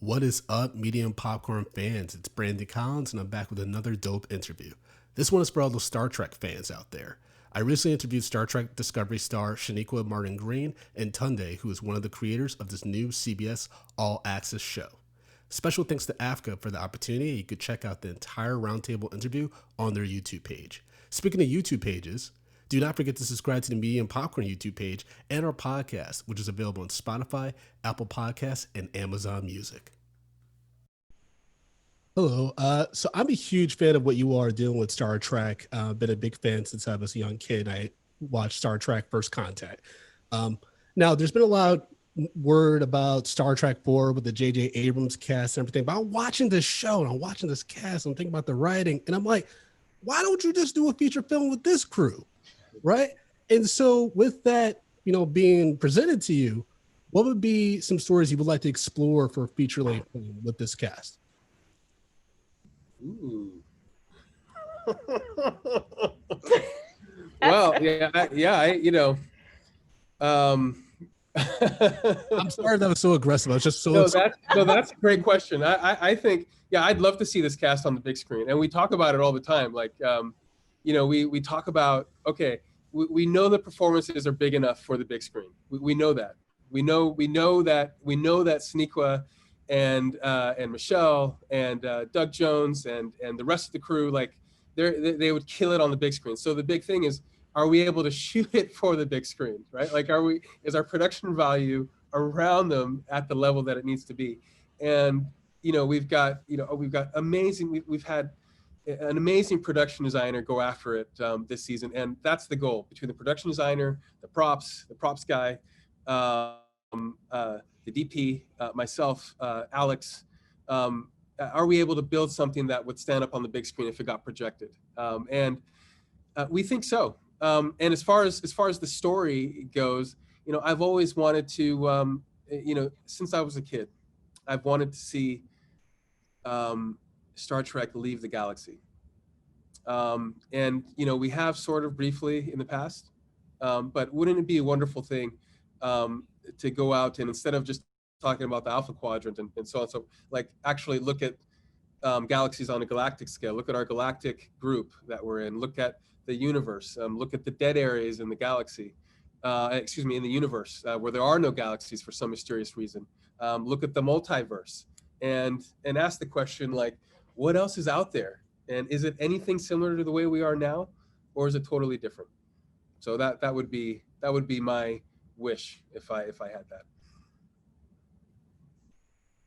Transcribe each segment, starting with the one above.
What is up, Medium Popcorn fans? It's Brandon Collins, and I'm back with another dope interview. This one is for all those Star Trek fans out there. I recently interviewed Star Trek Discovery star Sonequa Martin Green and Tunde, who is one of the creators of this new CBS All-Access show. Special thanks to Africa for the opportunity. You could check out the entire roundtable interview on their YouTube page. Speaking of YouTube pages, do not forget to subscribe to the Medium Popcorn YouTube page and our podcast, which is available on Spotify, Apple Podcasts, and Amazon Music. Hello. So I'm a huge fan of what you are doing with Star Trek. Been a big fan since I was a young kid. I watched Star Trek First Contact. Now, there's been a lot of word about Star Trek 4 with the J.J. Abrams cast and everything, but I'm watching this show and I'm watching this cast. I'm thinking about the writing, and I'm like, why don't you just do a feature film with this crew? Right. And so with that, being presented to you, what would be some stories you would like to explore for a feature length film with this cast? Ooh. Well, I'm sorry that was so aggressive. I was just so. That's a great question. I think, I'd love to see this cast on the big screen, and we talk about it all the time. Like, we talk about, okay, we know the performances are big enough for the big screen. We know that. We know that Sonequa and Michelle and Doug Jones and the rest of the crew, like they would kill it on the big screen. So the big thing is, are we able to shoot it for the big screen, right? Like, is our production value around them at the level that it needs to be? And we've had an amazing production designer go after it this season, and that's the goal. Between the production designer, the props guy, the DP, myself, Alex, are we able to build something that would stand up on the big screen if it got projected? And we think so. And as far as the story goes, I've always wanted to, since I was a kid, I've wanted to see Star Trek leave the galaxy. And we have sort of briefly in the past, but wouldn't it be a wonderful thing to go out and, instead of just talking about the Alpha Quadrant and so on, so like actually look at galaxies on a galactic scale, look at our galactic group that we're in, look at the universe, look at the dead areas in the galaxy, in the universe where there are no galaxies for some mysterious reason. Look at the multiverse and ask the question, like, what else is out there? And is it anything similar to the way we are now, or is it totally different? So that would be my wish if I had that.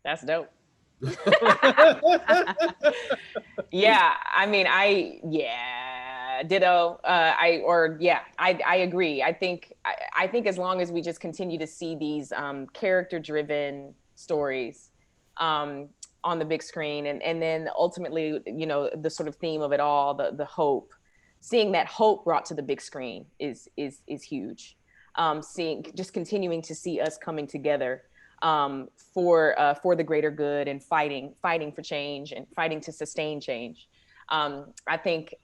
That's dope. Ditto. I agree. I think as long as we just continue to see these character-driven stories on the big screen, and then ultimately, the sort of theme of it all, the hope, seeing that hope brought to the big screen is huge. Continuing to see us coming together for the greater good and fighting for change and fighting to sustain change. I think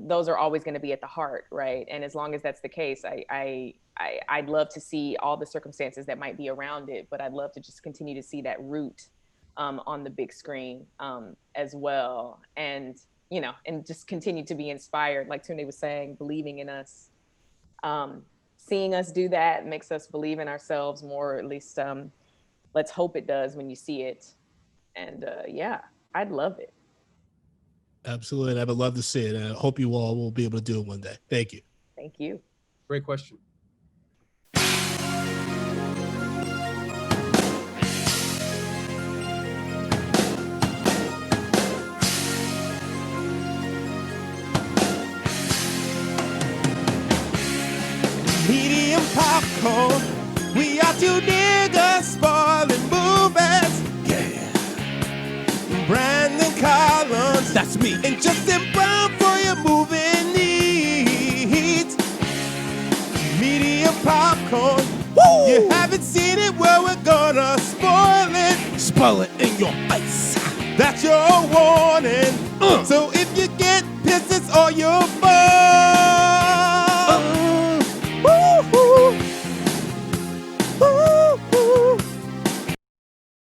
those are always going to be at the heart, right? And as long as that's the case, I'd love to see all the circumstances that might be around it, but I'd love to just continue to see that root on the big screen as well, and just continue to be inspired, like Tunde was saying, believing in us. Seeing us do that makes us believe in ourselves more, or at least let's hope it does when you see it. And I'd love it. Absolutely. And I would love to see it. And I hope you all will be able to do it one day. Thank you. Thank you. Great question. Medium popcorn, we are two niggas spoiling movies. Yeah. Brandon Collins, that's me, and Justin Brown for your movie needs. Medium popcorn, woo! You haven't seen it, well, we're gonna spoil it. Spoil it in your face. That's your warning. So if you get pissed, it's all your fault.